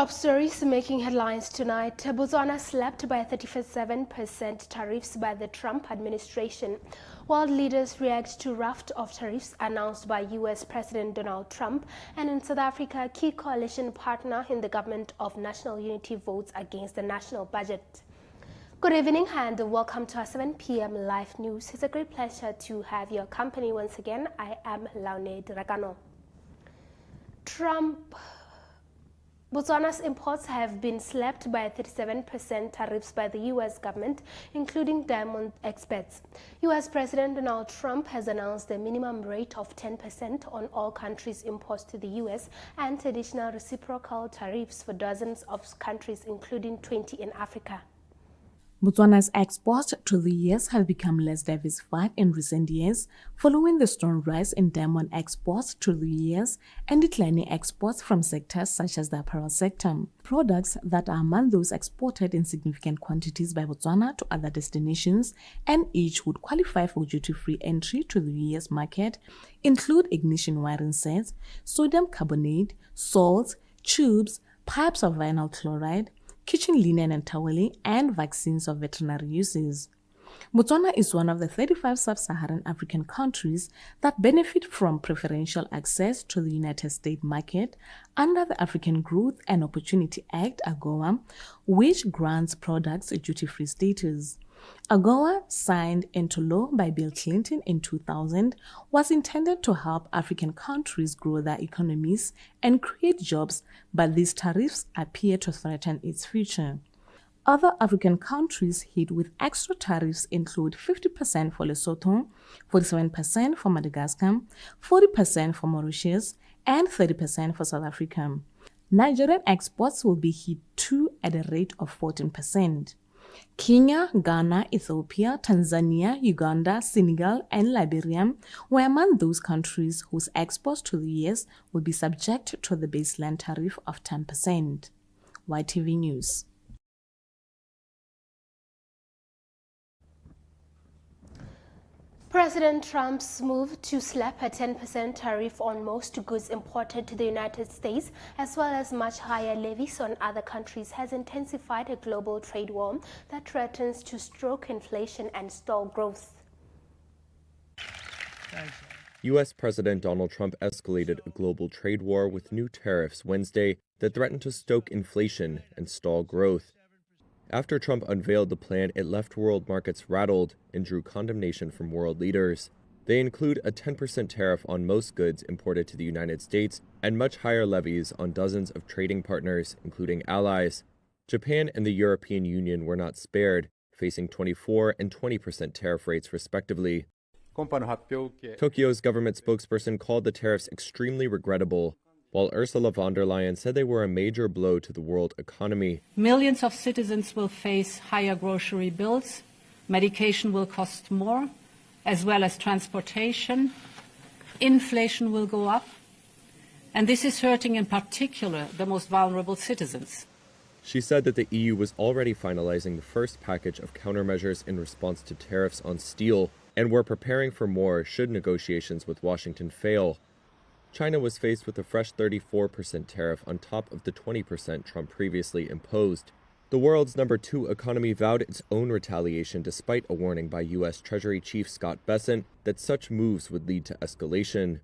Top stories making headlines tonight. Botswana slapped by 37% tariffs by the Trump administration. World leaders react to raft of tariffs announced by U.S. President Donald Trump. And in South Africa, key coalition partner in the government of national unity votes against the national budget. Good evening and welcome to our 7 p.m. live news. It's a great pleasure to have your company once again. I am Laune Diragano. Botswana's imports have been slapped by 37% tariffs by the U.S. government, including diamond exports. U.S. President Donald Trump has announced a minimum rate of 10% on all countries' imports to the U.S. and additional reciprocal tariffs for dozens of countries, including 20 in Africa. Botswana's exports to the US have become less diversified in recent years, following the strong rise in diamond exports to the US and declining exports from sectors such as the apparel sector. Products that are among those exported in significant quantities by Botswana to other destinations and each would qualify for duty-free entry to the US market include ignition wiring sets, sodium carbonate, salts, tubes, pipes of vinyl chloride, kitchen linen and toweling, and vaccines of veterinary uses. Botswana is one of the 35 sub-Saharan African countries that benefit from preferential access to the United States market under the African Growth and Opportunity Act, AGOA, which grants products a duty-free status. AGOA, signed into law by Bill Clinton in 2000, was intended to help African countries grow their economies and create jobs, but these tariffs appear to threaten its future. Other African countries hit with extra tariffs include 50% for Lesotho, 47% for Madagascar, 40% for Mauritius, and 30% for South Africa. Nigerian exports will be hit too at a rate of 14%. Kenya, Ghana, Ethiopia, Tanzania, Uganda, Senegal, and Liberia were among those countries whose exports to the US will be subject to the baseline tariff of 10%. YTV News. President Trump's move to slap a 10% tariff on most goods imported to the United States, as well as much higher levies on other countries, has intensified a global trade war that threatens to stroke inflation and stall growth. U.S. President Donald Trump escalated a global trade war with new tariffs Wednesday that threaten to stoke inflation and stall growth. After Trump unveiled the plan, it left world markets rattled and drew condemnation from world leaders. They include a 10% tariff on most goods imported to the United States and much higher levies on dozens of trading partners, including allies. Japan and the European Union were not spared, facing 24% and 20% tariff rates respectively. Tokyo's government spokesperson called the tariffs extremely regrettable, while Ursula von der Leyen said they were a major blow to the world economy. Millions of citizens will face higher grocery bills, medication will cost more, as well as transportation. Inflation will go up, and this is hurting in particular the most vulnerable citizens. She said that the EU was already finalizing the first package of countermeasures in response to tariffs on steel, and were preparing for more should negotiations with Washington fail. China was faced with a fresh 34% tariff on top of the 20% Trump previously imposed. The world's #2 economy vowed its own retaliation despite a warning by U.S. Treasury Chief Scott Bessent that such moves would lead to escalation.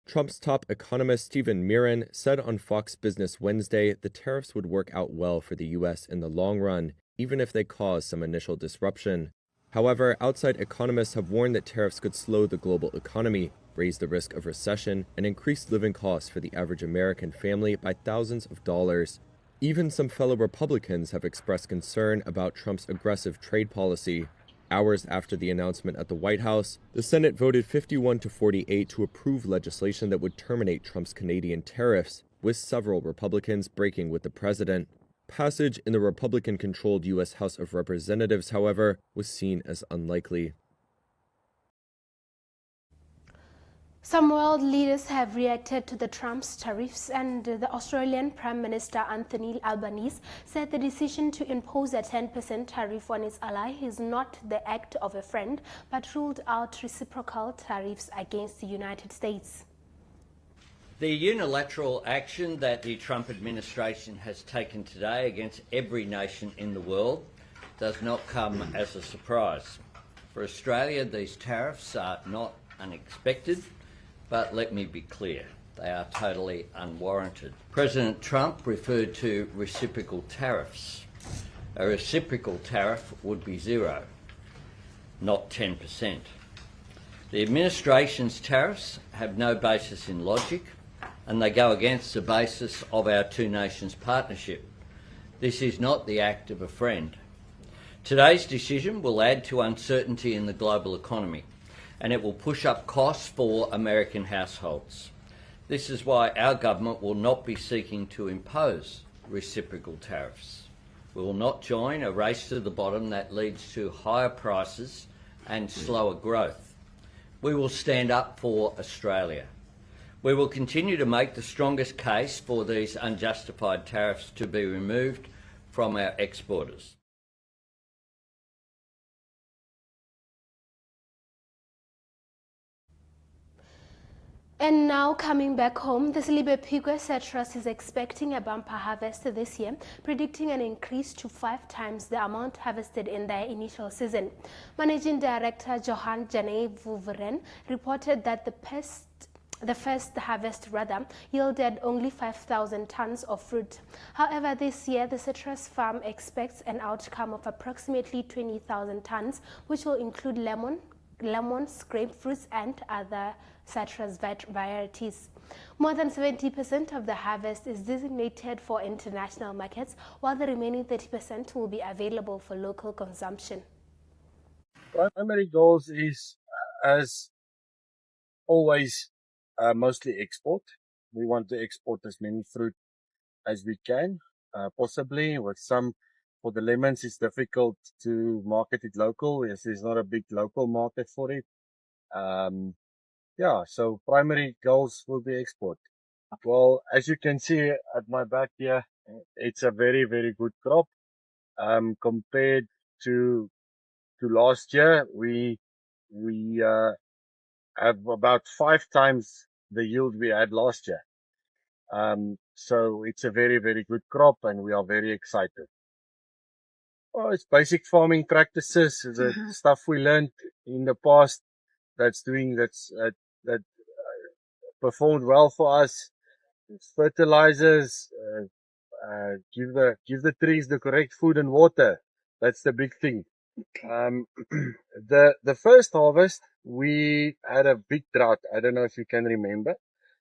Trump's top economist Stephen Miran said on Fox Business Wednesday the tariffs would work out well for the U.S. in the long run, even if they cause some initial disruption. However, outside economists have warned that tariffs could slow the global economy, raise the risk of recession, and increase living costs for the average American family by thousands of dollars. Even some fellow Republicans have expressed concern about Trump's aggressive trade policy. Hours after the announcement at the White House, the Senate voted 51-48 to approve legislation that would terminate Trump's Canadian tariffs, with several Republicans breaking with the president. Passage in the Republican-controlled U.S. House of Representatives, however, was seen as unlikely. Some world leaders have reacted to the Trump's tariffs, and the Australian Prime Minister Anthony Albanese said the decision to impose a 10% tariff on its ally is not the act of a friend, but ruled out reciprocal tariffs against the United States. The unilateral action that the Trump administration has taken today against every nation in the world does not come as a surprise. For Australia, these tariffs are not unexpected, but let me be clear, they are totally unwarranted. President Trump referred to reciprocal tariffs. A reciprocal tariff would be 0, not 10%. The administration's tariffs have no basis in logic, and they go against the basis of our two nations partnership. This is not the act of a friend. Today's decision will add to uncertainty in the global economy, and it will push up costs for American households. This is why our government will not be seeking to impose reciprocal tariffs. We will not join a race to the bottom that leads to higher prices and slower growth. We will stand up for Australia. We will continue to make the strongest case for these unjustified tariffs to be removed from our exporters. And now coming back home, the Silibe Citrus is expecting a bumper harvest this year, predicting an increase to 5 times the amount harvested in their initial season. Managing Director Johan Janey Vuveren reported that the first harvest yielded only 5,000 tons of fruit. However, this year the citrus farm expects an outcome of approximately 20,000 tons, which will include lemons, grapefruits, and other citrus varieties. More than 70% of the harvest is designated for international markets, while the remaining 30% will be available for local consumption. Primary goals is, as always, mostly export. We want to export as many fruit as we can, possibly with some. For the lemons, it's difficult to market it local, as there's not a big local market for it. So primary goals will be export. Well, as you can see at my back here, it's a very, very good crop. Compared to last year, we have about 5 times the yield we had last year. So it's a very, very good crop, and we are very excited. Well, it's basic farming practices, the stuff we learned in the past that performed well for us. It's fertilizers, give the trees the correct food and water. That's the big thing. The first harvest, we had a big drought. I don't know if you can remember.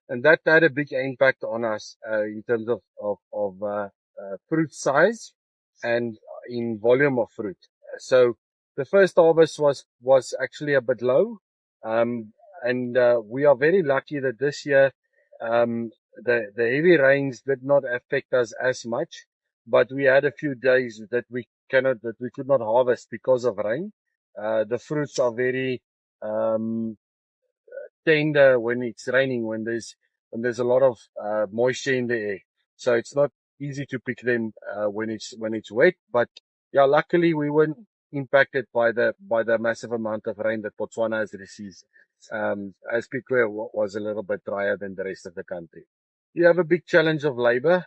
And that had a big impact on us, in terms of fruit size and in volume of fruit. So the first harvest was actually a bit low. We are very lucky that this year, the heavy rains did not affect us as much, but we had a few days that we could not harvest because of rain. The fruits are very, tender when it's raining, when there's a lot of, moisture in the air. So it's not easy to pick them, when it's wet, but yeah, luckily we weren't impacted by the massive amount of rain that Botswana has received. As Piquet was a little bit drier than the rest of the country. You have a big challenge of labor.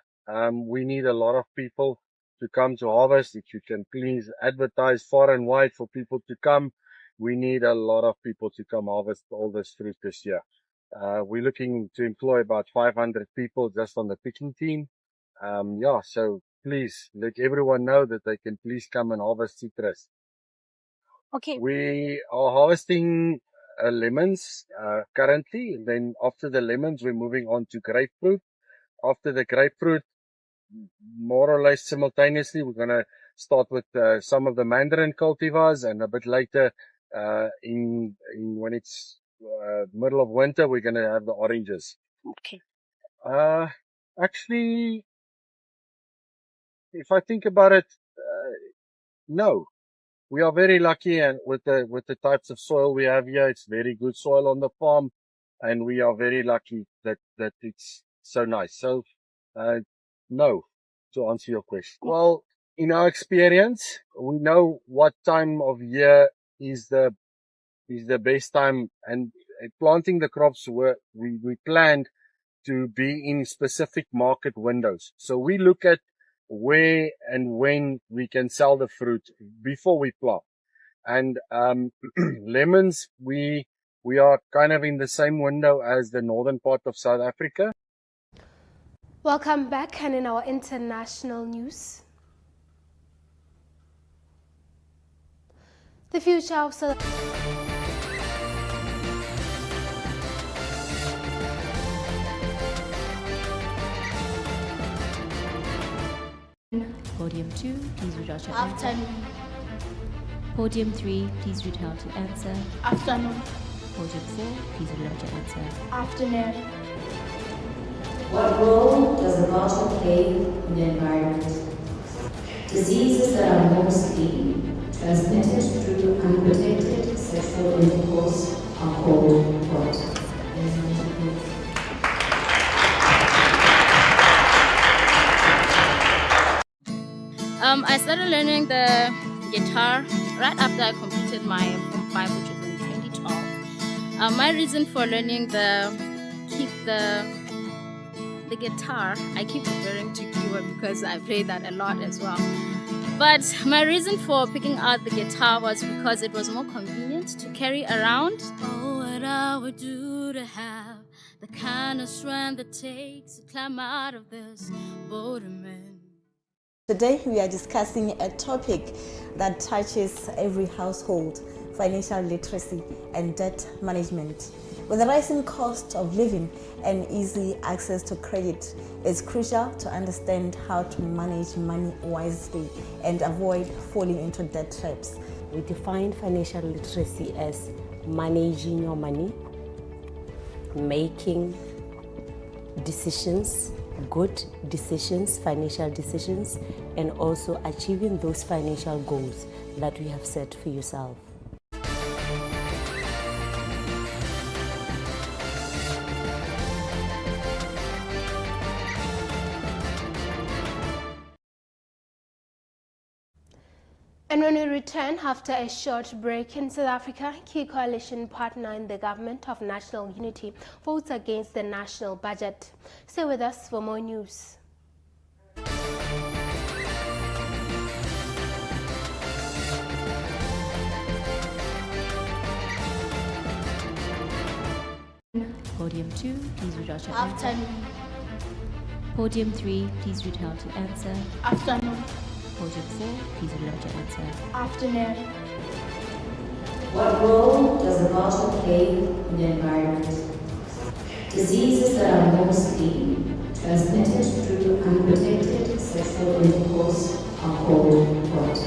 We need a lot of people to come to harvest. If you can please advertise far and wide for people to come. We need a lot of people to come harvest all this fruit this year. We're looking to employ about 500 people just on the picking team. So please let everyone know that they can please come and harvest citrus. Okay. We are harvesting lemons currently. Then after the lemons, we're moving on to grapefruit. After the grapefruit, more or less simultaneously, we're going to start with some of the mandarin cultivars, and a bit later, when it's middle of winter, we're going to have the oranges. Okay. Actually, if I think about it, no. We are very lucky, and with the types of soil we have here, it's very good soil on the farm, and we are very lucky that it's so nice. So, no, to answer your question. Well, in our experience, we know what time of year is the best time, and planting the crops we planned to be in specific market windows. So we look at where and when we can sell the fruit before we plant. And lemons, we are kind of in the same window as the northern part of South Africa. Welcome back, and in our international news, the future of South Podium 2, please read out your answer. Afternoon. Podium 3, please read out your answer. Afternoon. Podium 4, please read out your answer. Afternoon. What role does the water play in the environment? Diseases that are mostly transmitted through unprotected sexual intercourse are called what? I started learning the guitar right after I completed my Form 5, which was in 2012. My reason for learning the guitar, I keep referring to keyboard because I play that a lot as well. But my reason for picking out the guitar was because it was more convenient to carry around. Oh, what I would do to have the kind of strength it takes to climb out of this boredom. Today we are discussing a topic that touches every household: financial literacy and debt management. With the rising cost of living and easy access to credit, it's crucial to understand how to manage money wisely and avoid falling into debt traps. We define financial literacy as managing your money, making decisions, good decisions, financial decisions, and also achieving those financial goals that you have set for yourself. And when we return after a short break in South Africa, key coalition partner in the government of national unity votes against the national budget. Stay with us for more news. Podium 2, please read out your answer. Afternoon. Podium 3, please read out your answer. Afternoon. Podium 4, please read out your answer. Afternoon. What role does the water play in the environment? Diseases that are mostly transmitted through unprotected sexual intercourse are called what?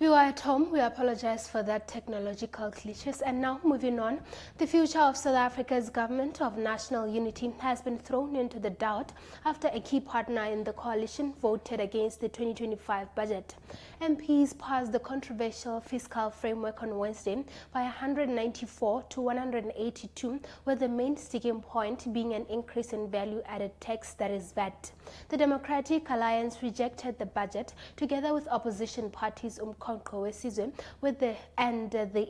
You are at home. We apologize for that technological glitches. And now moving on, the future of South Africa's government of national unity has been thrown into the doubt after a key partner in the coalition voted against the 2025 budget. MPs passed the controversial fiscal framework on Wednesday by 194 to 182, with the main sticking point being an increase in value-added tax, that is VAT. The Democratic Alliance rejected the budget together with opposition parties with the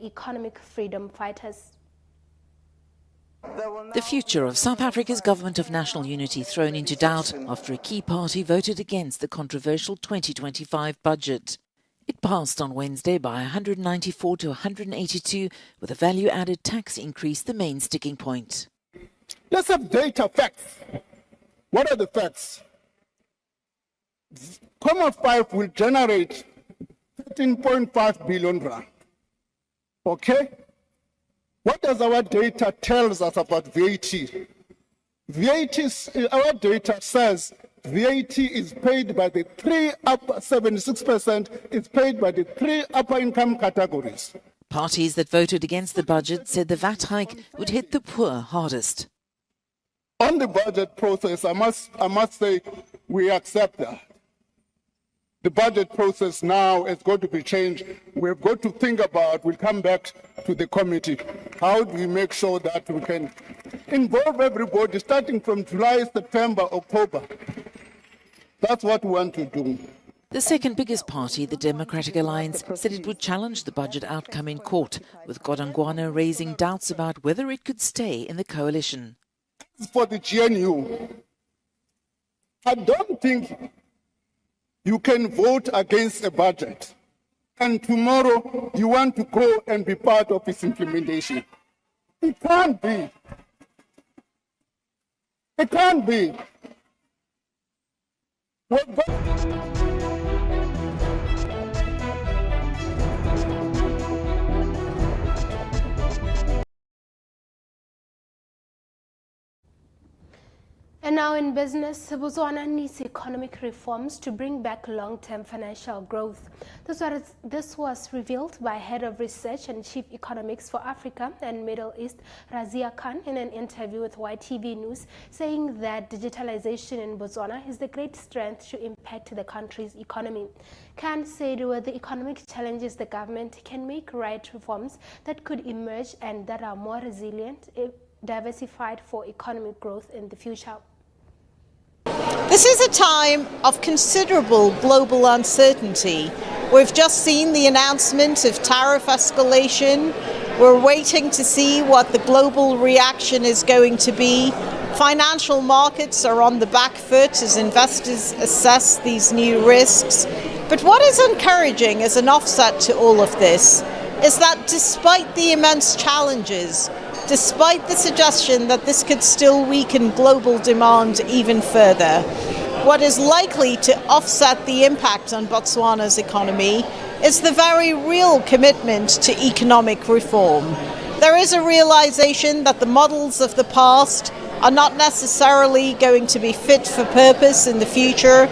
Economic Freedom Fighters. The future of South Africa's government of national unity thrown into doubt after a key party voted against the controversial 2025 budget. It passed on Wednesday by 194 to 182, with a value-added tax increase the main sticking point. Let's have data, facts. What are the facts? 5 will generate 13.5 billion rand. Okay? What does our data tell us about VAT? Our data says VAT is paid by the 76% is paid by the 3 upper income categories. Parties that voted against the budget said the VAT hike would hit the poor hardest. On the budget process, I must say we accept that. The budget process now has got to be changed. We've got to think about, we'll come back to the committee, how do we make sure that we can involve everybody starting from July, September, October. That's what we want to do. The second biggest party, the Democratic Alliance, said it would challenge the budget outcome in court, with Godongwana raising doubts about whether it could stay in the coalition. For the GNU, I don't think you can vote against a budget and tomorrow you want to go and be part of its implementation. It can't be. It can't be. And now in business, Botswana needs economic reforms to bring back long-term financial growth. This was revealed by Head of Research and Chief Economics for Africa and Middle East, Razia Khan, in an interview with YTV News, saying that digitalization in Botswana is the great strength to impact the country's economy. Khan said with the economic challenges, the government can make right reforms that could emerge and that are more resilient, diversified for economic growth in the future. This is a time of considerable global uncertainty. We've just seen the announcement of tariff escalation. We're waiting to see what the global reaction is going to be. Financial markets are on the back foot as investors assess these new risks. But what is encouraging as an offset to all of this is that despite the immense challenges, despite the suggestion that this could still weaken global demand even further, what is likely to offset the impact on Botswana's economy is the very real commitment to economic reform. There is a realization that the models of the past are not necessarily going to be fit for purpose in the future,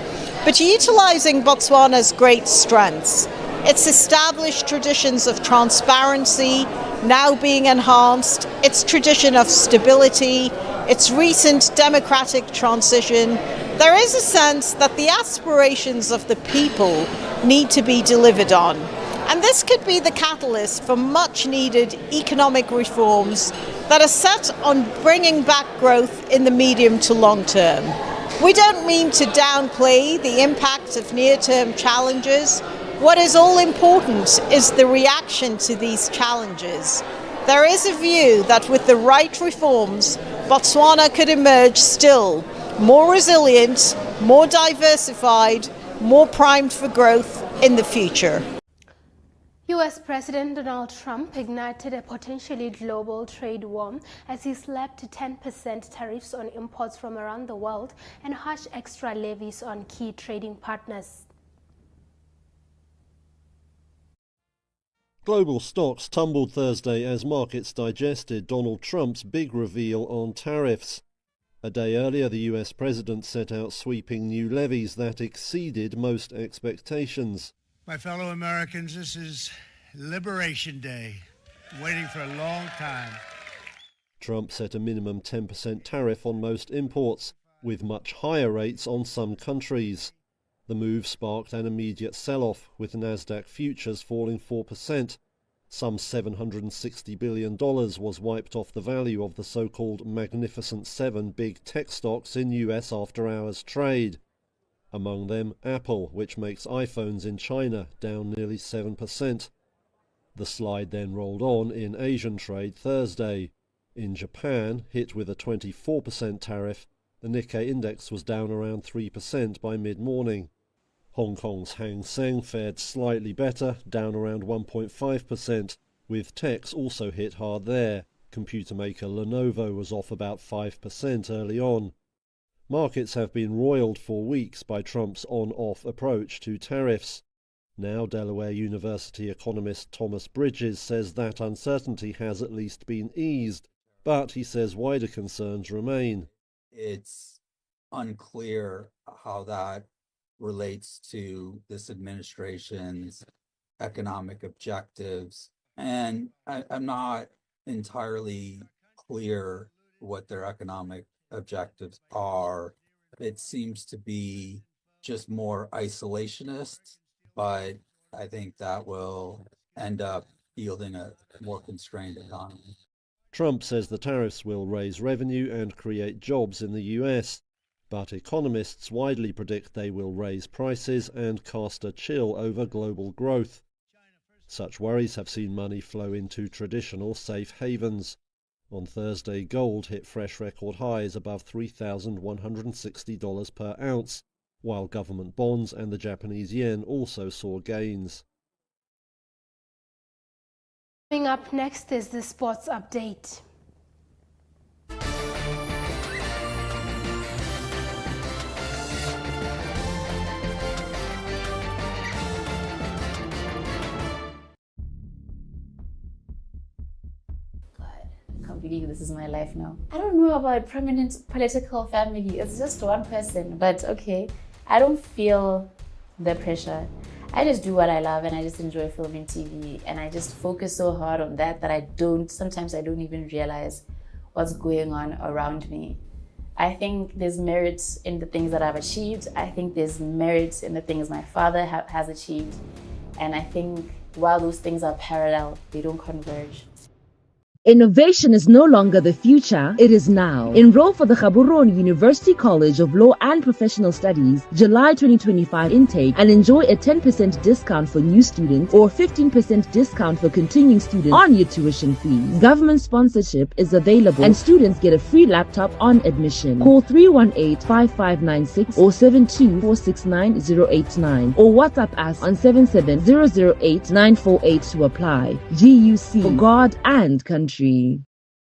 but utilizing Botswana's great strengths, its established traditions of transparency now being enhanced, its tradition of stability, its recent democratic transition, there is a sense that the aspirations of the people need to be delivered on. And this could be the catalyst for much needed economic reforms that are set on bringing back growth in the medium to long term. We don't mean to downplay the impact of near-term challenges. What is all important is the reaction to these challenges. There is a view that with the right reforms, Botswana could emerge still more resilient, more diversified, more primed for growth in the future. U.S. President Donald Trump ignited a potentially global trade war as he slapped 10% tariffs on imports from around the world and harsh extra levies on key trading partners. Global stocks tumbled Thursday as markets digested Donald Trump's big reveal on tariffs. A day earlier, the US president set out sweeping new levies that exceeded most expectations. My fellow Americans, this is Liberation Day, waiting for a long time. Trump set a minimum 10% tariff on most imports, with much higher rates on some countries. The move sparked an immediate sell-off, with Nasdaq futures falling 4%. Some $760 billion was wiped off the value of the so-called Magnificent Seven big tech stocks in US after-hours trade. Among them, Apple, which makes iPhones in China, down nearly 7%. The slide then rolled on in Asian trade Thursday. In Japan, hit with a 24% tariff, the Nikkei index was down around 3% by mid-morning. Hong Kong's Hang Seng fared slightly better, down around 1.5%, with techs also hit hard there. Computer maker Lenovo was off about 5% early on. Markets have been roiled for weeks by Trump's on-off approach to tariffs. Now Delaware University economist Thomas Bridges says that uncertainty has at least been eased, but he says wider concerns remain. It's unclear how that relates to this administration's economic objectives. And I'm not entirely clear what their economic objectives are. It seems to be just more isolationist, but I think that will end up yielding a more constrained economy. Trump says the tariffs will raise revenue and create jobs in the US, but economists widely predict they will raise prices and cast a chill over global growth. Such worries have seen money flow into traditional safe havens. On Thursday, gold hit fresh record highs above $3,160 per ounce, while government bonds and the Japanese yen also saw gains. Coming up next is the sports update. I can't believe this is my life now. I don't know about prominent political family. It's just one person, but okay. I don't feel the pressure. I just do what I love and I just enjoy filming TV, and I just focus so hard on that sometimes I don't even realize what's going on around me. I think there's merit in the things that I've achieved. I think there's merit in the things my father has achieved. And I think while those things are parallel, they don't converge. Innovation is no longer the future, it is now. Enroll for the Gaborone University College of Law and Professional Studies July 2025 intake and enjoy a 10% discount for new students or 15% discount for continuing students on your tuition fees. Government sponsorship is available and students get a free laptop on admission. Call 318-5596 or 72469089 or WhatsApp us on 77008-948 to apply. GUC, for God and country.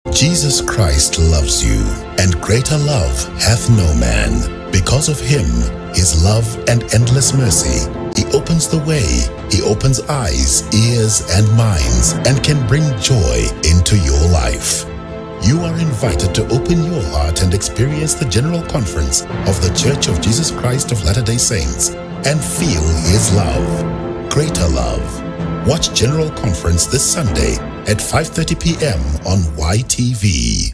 Jesus Christ loves you, and greater love hath no man. Because of him, his love and endless mercy, he opens the way, he opens eyes, ears, and minds, and can bring joy into your life. You are invited to open your heart and experience the General Conference of the Church of Jesus Christ of Latter-day Saints and feel his love. Greater love. Watch General Conference this Sunday at 5:30 p.m. on YTV.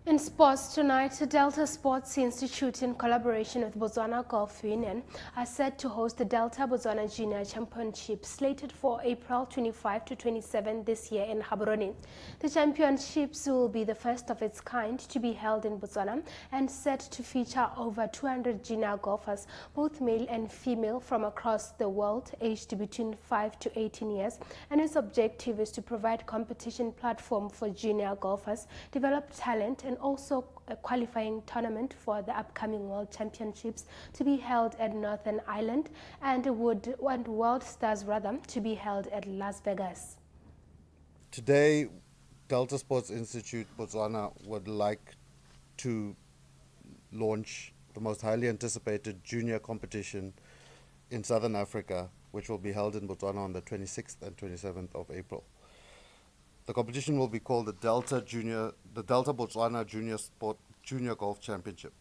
In sports tonight, Delta Sports Institute in collaboration with Botswana Golf Union are set to host the Delta Botswana Junior Championship slated for April 25 to 27 this year in Gaborone. The championships will be the first of its kind to be held in Botswana and set to feature over 200 junior golfers, both male and female, from across the world, aged between 5 to 18 years, and its objective is to provide competition platform for junior golfers, develop talent, and also a qualifying tournament for the upcoming World Championships to be held at Northern Ireland and World Stars to be held at Las Vegas. Today, Delta Sports Institute Botswana would like to launch the most highly anticipated junior competition in Southern Africa, which will be held in Botswana on the 26th and 27th of April. The competition will be called the Delta Botswana Junior Golf Championship.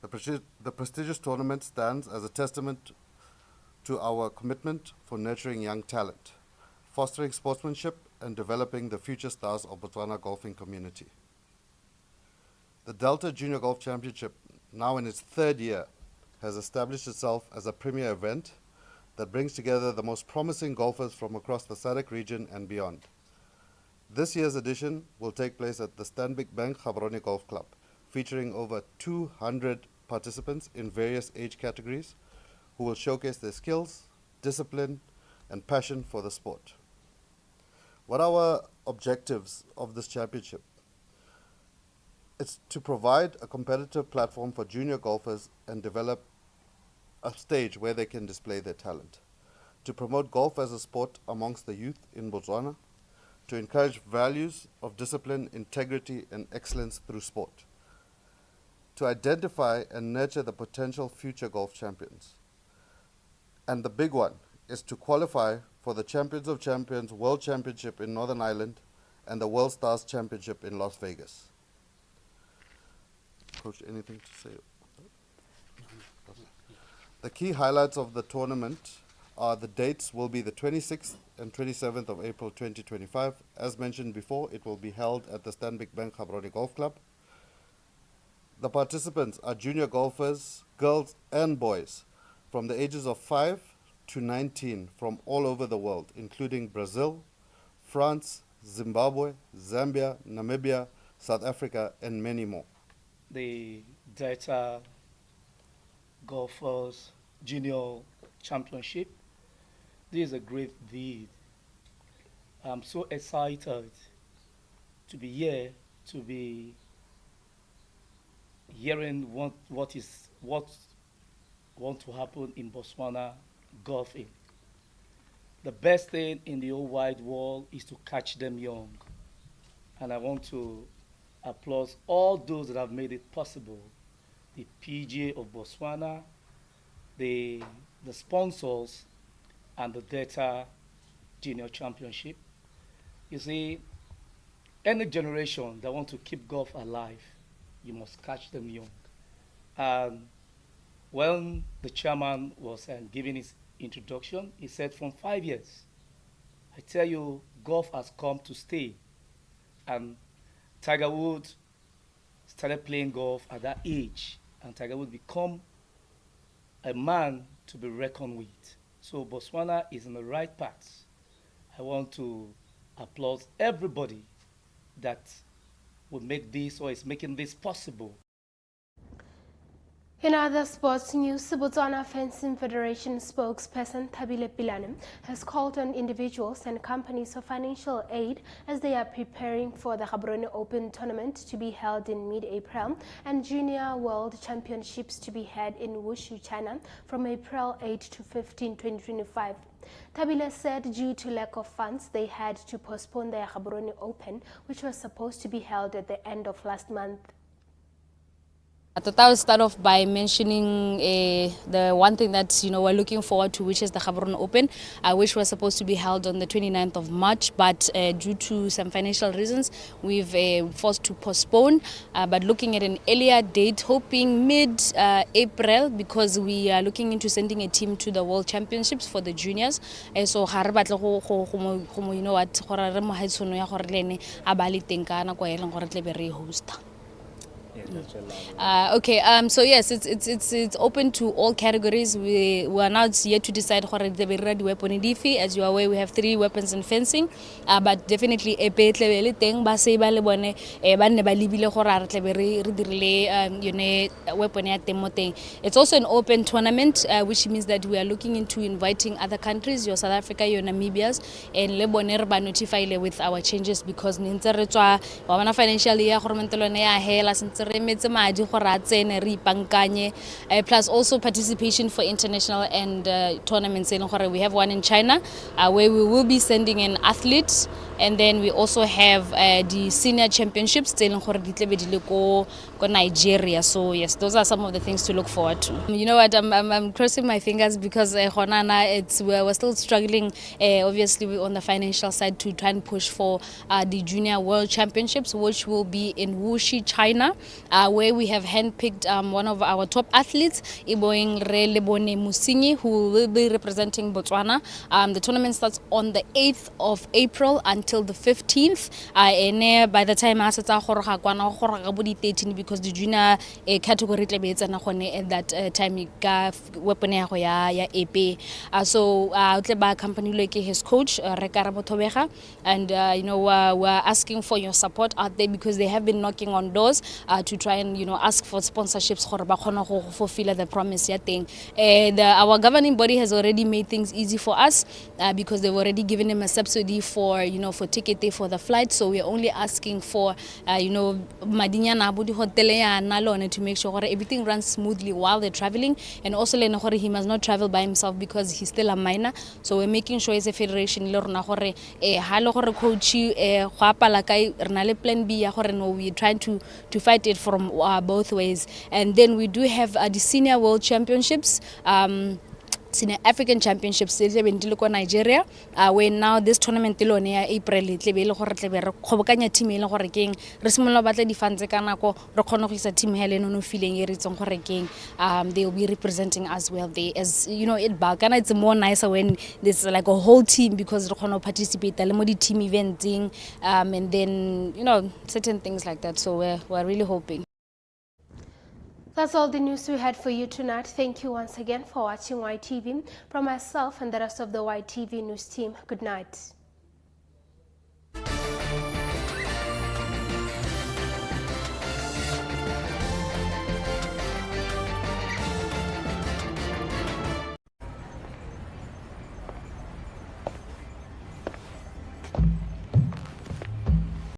The prestigious tournament stands as a testament to our commitment for nurturing young talent, fostering sportsmanship, and developing the future stars of Botswana golfing community. The Delta Junior Golf Championship, now in its third year, has established itself as a premier event that brings together the most promising golfers from across the SADC region and beyond. This year's edition will take place at the Stanbic Bank Gaborone Golf Club, featuring over 200 participants in various age categories who will showcase their skills, discipline, and passion for the sport. What are our objectives of this championship? It's to provide a competitive platform for junior golfers and develop a stage where they can display their talent, to promote golf as a sport amongst the youth in Botswana, to encourage values of discipline, integrity, and excellence through sport, to identify and nurture the potential future golf champions. And the big one is to qualify for the Champions of Champions World Championship in Northern Ireland and the World Stars Championship in Las Vegas. Coach, anything to say? The key highlights of the tournament are the dates will be the 26th and 27th of April 2025. As mentioned before, it will be held at the Stanbic Bank Gaborone Golf Club. The participants are junior golfers, girls and boys, from the ages of 5 to 19 from all over the world, including Brazil, France, Zimbabwe, Zambia, Namibia, South Africa, and many more. The Delta Golfers Junior Championship. This is a great deed. I'm so excited to be here, to be hearing what want to happen in Botswana golfing. The best thing in the whole wide world is to catch them young. And I want to applaud all those that have made it possible. The PGA of Botswana, the sponsors, and the Delta Junior Championship. You see, any generation that want to keep golf alive, you must catch them young. And when the chairman was giving his introduction, he said from 5 years. I tell you, golf has come to stay. And Tiger Woods started playing golf at that age, and Tiger Woods become a man to be reckoned with. So Botswana is in the right path. I want to applaud everybody that will make this or is making this possible. In other sports news, Botswana Fencing Federation spokesperson Thabile Pilane has called on individuals and companies for financial aid as they are preparing for the Gaborone Open tournament to be held in mid-April and Junior World Championships to be held in Wushu, China from April 8 to 15, 2025. Thabile said due to lack of funds, they had to postpone their Gaborone Open, which was supposed to be held at the end of last month. I thought I would start off by mentioning the one thing that we're looking forward to, which is the Gaborone Open, which was supposed to be held on the 29th of March, but due to some financial reasons, we've forced to postpone. But looking at an earlier date, hoping mid-April, because we are looking into sending a team to the World Championships for the juniors. So so yes, it's open to all categories. We are not yet to decide as you are aware, we have 3 weapons in fencing, but definitely it's also an open tournament, which means that we are looking into inviting other countries, your South Africa, your Namibias, and notify with our changes, because financially plus also participation for international and tournaments. We have one in China where we will be sending an athlete, and then we also have the senior championships in Nigeria. So yes, those are some of the things to look forward to. You know what, I'm crossing my fingers because we're still struggling obviously on the financial side to try and push for the Junior World Championships, which will be in Wuxi, China, where we have handpicked one of our top athletes, Iboing Relebone Musingi, who will be representing Botswana. The tournament starts on the 8th of April until the 15th. By the time I 13, because the junior category at that time weapon EP. So company like his coach and we're asking for your support out there, because they have been knocking on doors to try and ask for sponsorships for fulfill the promise thing. Our governing body has already made things easy for us because they've already given them a subsidy for for ticket for the flight. So we're only asking for Madinya Nabudi hotel to make sure everything runs smoothly while they're traveling, and also he must not travel by himself because he's still a minor. So we're making sure as a federation coach plan B, we're trying to fight it from both ways. And then we do have the Senior World Championships, Sine African Championships Nigeria, where now this tournament April kgobokanya team e le gore keng re simolola batla di-funds ka nako re kgone go isa team hele no feeling e re tsong gore keng they will be representing us well there, as you know, Balkana it's more nicer when there's like a whole team, because re kgone participate le mo di team eventing and then you know certain things like that, so we're really hoping. That's all the news we had for you tonight. Thank you once again for watching YTV. From myself and the rest of the YTV news team, good night.